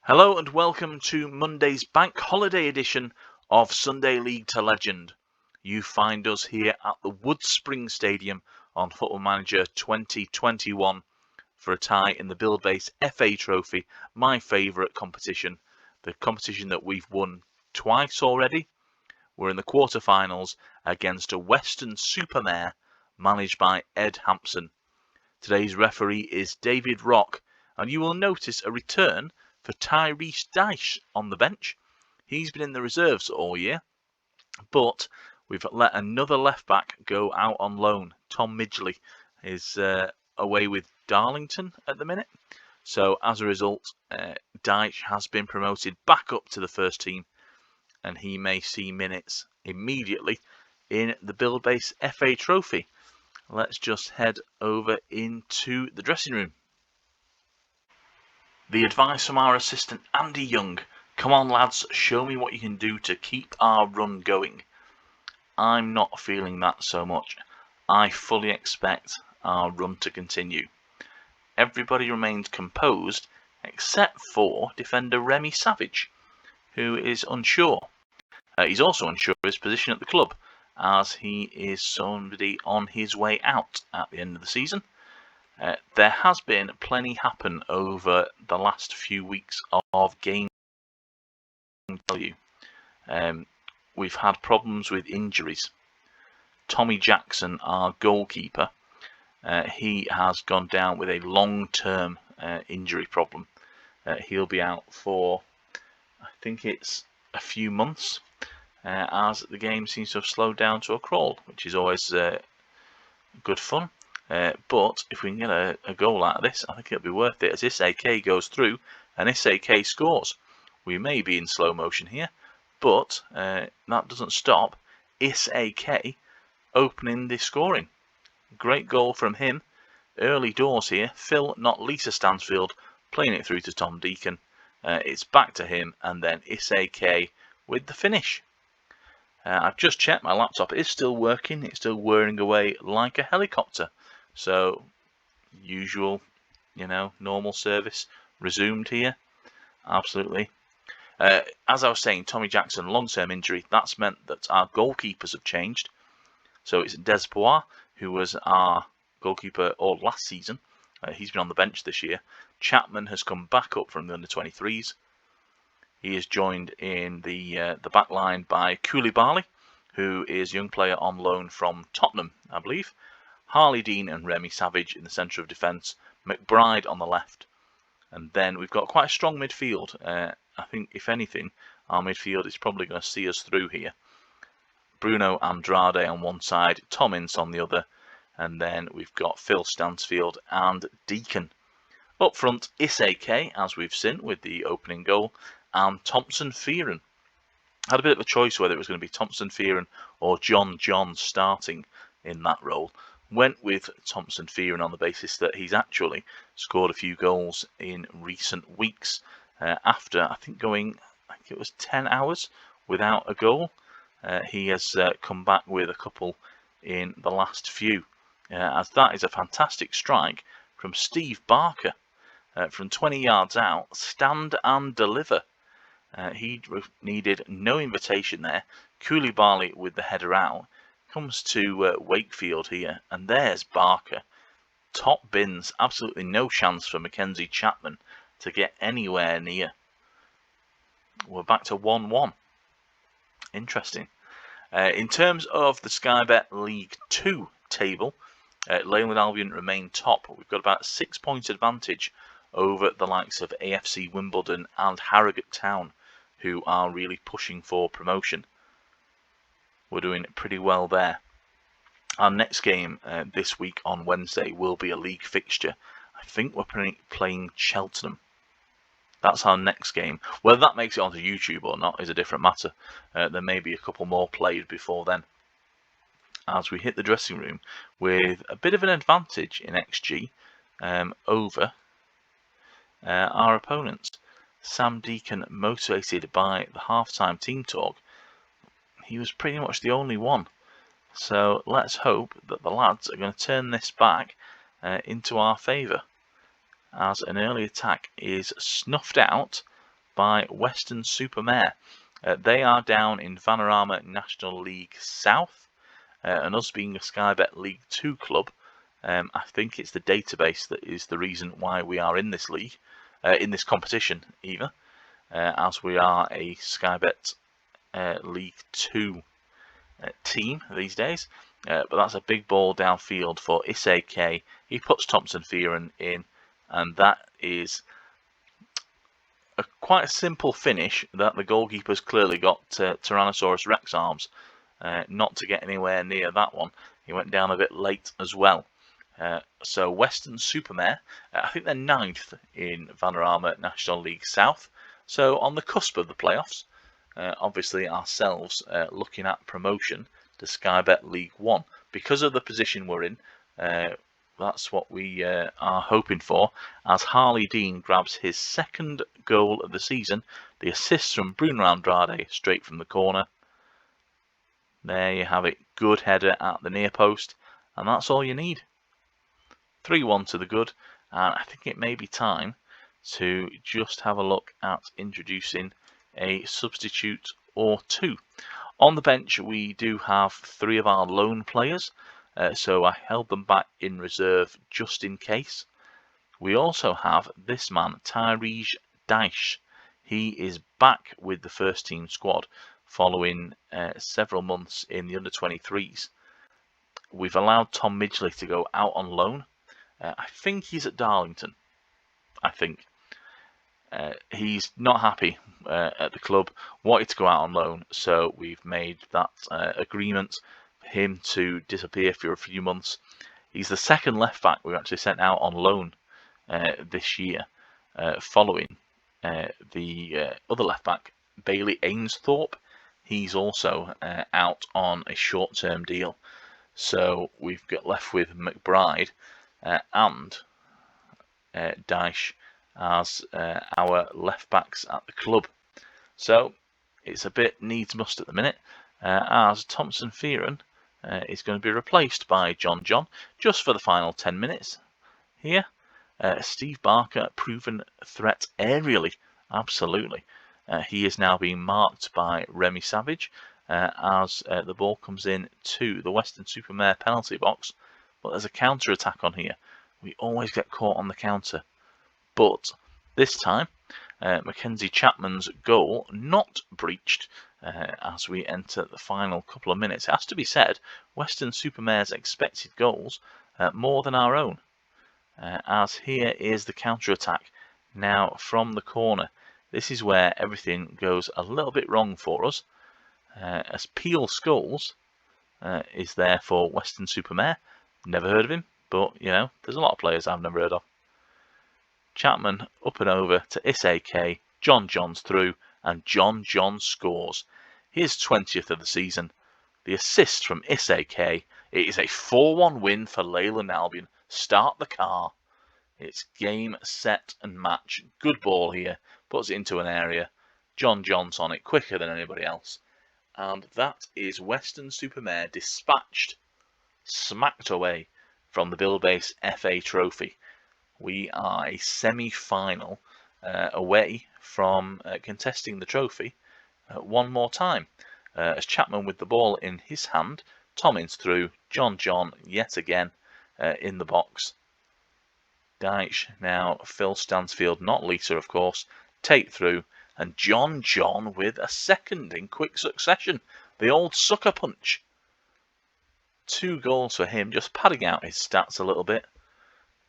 Hello and welcome to Monday's bank holiday edition of Sunday League to Legend. You find us here at the Woodspring Stadium on Football Manager 2021 for a tie in the Buildbase FA Trophy, my favourite competition, the competition that we've won twice already. We're in the quarter-finals against a Western-super-Mare managed by Ed Hampson. Today's referee is David Rock, and you will notice a return for Tyrese Dyche on the bench. He's been in the reserves all year, but we've let another left-back go out on loan. Tom Midgley is away with Darlington at the minute. So as a result, Dyche has been promoted back up to the first team, and he may see minutes immediately in the Buildbase FA Trophy. Let's just head over into the dressing room. The advice from our assistant Andy Young. Come on lads, show me what you can do to keep our run going. I'm not feeling that so much. I fully expect our run to continue. Everybody remains composed except for defender Remy Savage, who is unsure. He's also unsure of his position at the club, as he is somebody on his way out at the end of the season. There has been plenty happen over the last few weeks of game value. We've had problems with injuries. Tommy Jackson, our goalkeeper, he has gone down with a long-term injury problem. He'll be out for, I think it's a few months, as the game seems to have slowed down to a crawl, which is always good fun. But if we can get a goal out of this, I think it'll be worth it, as Isake goes through and Isake scores. We may be in slow motion here, but that doesn't stop Isake opening the scoring. Great goal from him. Early doors here. Phil, not Lisa Stansfield, playing it through to Tom Deacon. It's back to him, and then Isake with the finish. I've just checked, my laptop is still working. It's still whirring away like a helicopter. So, usual, normal service resumed here. Absolutely. As I was saying, Tommy Jackson, long-term injury. That's meant that our goalkeepers have changed. So it's Desbois, who was our goalkeeper all last season. He's been on the bench this year. Chapman has come back up from the under-23s. He is joined in the back line by Koulibaly, who is a young player on loan from Tottenham, I believe. Harley Dean and Remy Savage in the centre of defence. McBride on the left. And then we've got quite a strong midfield. I think, if anything, our midfield is probably going to see us through here. Bruno Andrade on one side, Tom Ince on the other. And then we've got Phil Stansfield and Deacon. Up front, Isake, as we've seen with the opening goal, and Thompson Fearon. Had a bit of a choice whether it was going to be Thompson Fearon or John starting in that role. Went with Thompson Fearon on the basis that he's actually scored a few goals in recent weeks after, I think it was 10 hours without a goal. He has come back with a couple in the last few, as that is a fantastic strike from Steve Barker from 20 yards out. Stand and deliver. He needed no invitation there. Koulibaly with the header out. Comes to Wakefield here, and there's Barker. Top bins, absolutely no chance for Mackenzie Chapman to get anywhere near. We're back to 1-1. Interesting. In terms of the Sky Bet League 2 table, Leyland Albion remain top. We've got about a 6-point advantage over the likes of AFC Wimbledon and Harrogate Town, who are really pushing for promotion. We're doing pretty well there. Our next game this week on Wednesday will be a league fixture. I think we're playing Cheltenham. That's our next game. Whether that makes it onto YouTube or not is a different matter. There may be a couple more played before then. As we hit the dressing room with a bit of an advantage in XG over our opponents. Sam Deacon, motivated by the half-time team talk, he was pretty much the only one. So let's hope that the lads are going to turn this back into our favour, as an early attack is snuffed out by Western-super-Mare. They are down in Vanarama National League South, and us being a Sky Bet League 2 club, I think it's the database that is the reason why we are in this league, in this competition either, as we are a Sky Bet League 2 team these days. But that's a big ball downfield for Issei. He puts Thompson Fearon in, and that is quite a simple finish that the goalkeeper's clearly got Tyrannosaurus Rex arms not to get anywhere near that one. He went down a bit late as well. So Western-super-Mare, I think they're 9th in Vanarama National League South, so on the cusp of the playoffs. Obviously ourselves looking at promotion to Sky Bet League 1. Because of the position we're in, that's what we are hoping for, as Harley Dean grabs his 2nd goal of the season. The assist from Bruno Andrade straight from the corner. There you have it, good header at the near post, and that's all you need. 3-1 to the good, and I think it may be time to just have a look at introducing a substitute or two. On the bench we do have 3 of our loan players, so I held them back in reserve just in case. We also have this man, Tyrese Dyche. He is back with the first team squad following several months in the under-23s. We've allowed Tom Midgley to go out on loan. I think he's at Darlington. I think. He's not happy at the club, wanted to go out on loan, so we've made that agreement for him to disappear for a few months. He's the 2nd left back we've actually sent out on loan this year, following the other left back, Bailey Ainsthorpe. He's also out on a short-term deal, so we've got left with McBride and Dyche as our left backs at the club. So it's a bit needs must at the minute, as Thompson Fearon is going to be replaced by John just for the final 10 minutes here. Steve Barker, proven threat aerially, absolutely. He is now being marked by Remy Savage as the ball comes in to the Western-super-Mare penalty box, but there's a counter attack on here. We always get caught on the counter. But this time, Mackenzie Chapman's goal not breached as we enter the final couple of minutes. It has to be said, Western-super-Mare's expected goals more than our own. As here is the counter-attack. Now from the corner, this is where everything goes a little bit wrong for us. As Peel Scholes is there for Western-super-Mare. Never heard of him, but you know, there's a lot of players I've never heard of. Chapman up and over to Issei. John's through, and John scores. His 20th of the season. The assist from Issei. It is a 4-1 win for Leyland Albion. Start the car. It's game, set and match. Good ball here. Puts it into an area. John's on it quicker than anybody else. And that is Western-super-Mare dispatched, smacked away from the Buildbase FA Trophy. We are a semi-final away from contesting the trophy one more time. As Chapman with the ball in his hand, Tommins through, John yet again in the box. Dyche now, Phil Stansfield, not Lisa of course, Tate through, and John with a 2nd in quick succession. The old sucker punch. 2 goals for him, just padding out his stats a little bit.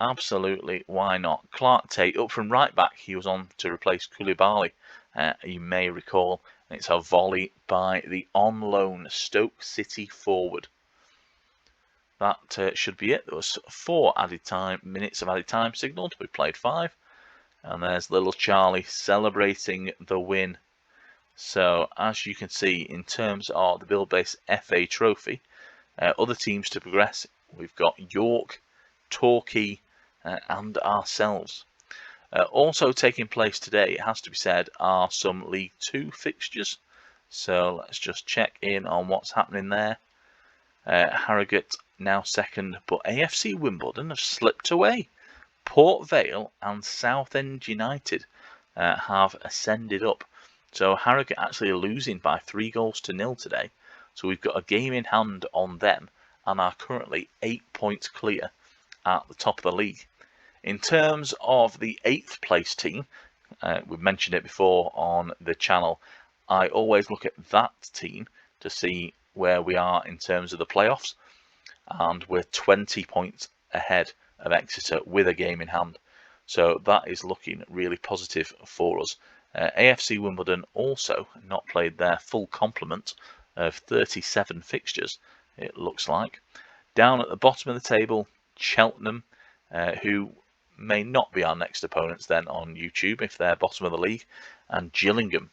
Absolutely, why not? Clark Tate up from right back. He was on to replace Koulibaly, you may recall. And it's a volley by the on loan Stoke City forward. That should be it. There was 4 minutes of added time signalled. We played 5. And there's little Charlie celebrating the win. So as you can see, in terms of the Buildbase FA Trophy, other teams to progress, we've got York, Torquay and ourselves. Also taking place today, it has to be said, are some League 2 fixtures. So let's just check in on what's happening there. Harrogate now 2nd, but AFC Wimbledon have slipped away. Port Vale and Southend United have ascended up. So Harrogate actually losing by 3-0 today. So we've got a game in hand on them and are currently 8 points clear at the top of the league. In terms of the 8th place team, we've mentioned it before on the channel, I always look at that team to see where we are in terms of the playoffs, and we're 20 points ahead of Exeter with a game in hand. So that is looking really positive for us. AFC Wimbledon also not played their full complement of 37 fixtures, it looks like. Down at the bottom of the table, Cheltenham, who may not be our next opponents then on YouTube if they're bottom of the league, and Gillingham,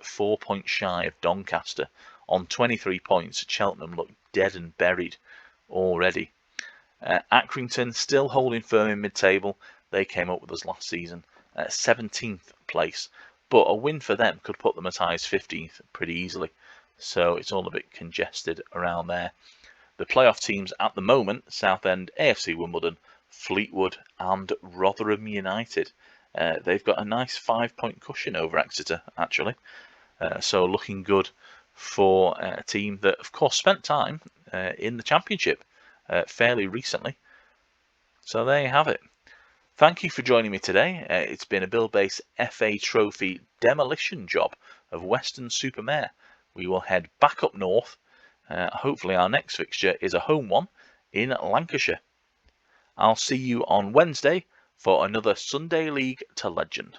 4 points shy of Doncaster. On 23 points, Cheltenham look dead and buried already. Accrington still holding firm in mid-table. They came up with us last season at 17th place, but a win for them could put them as high as 15th pretty easily. So it's all a bit congested around there. The playoff teams at the moment: Southend, AFC Wimbledon, Fleetwood and Rotherham United. They've got a nice 5-point cushion over Exeter, actually. So looking good for a team that, of course, spent time in the Championship fairly recently. So there you have it. Thank you for joining me today. It's been a Buildbase FA Trophy demolition job of Western-super-Mare. We will head back up north. Hopefully our next fixture is a home one in Lancashire. I'll see you on Wednesday for another Sunday League to Legend.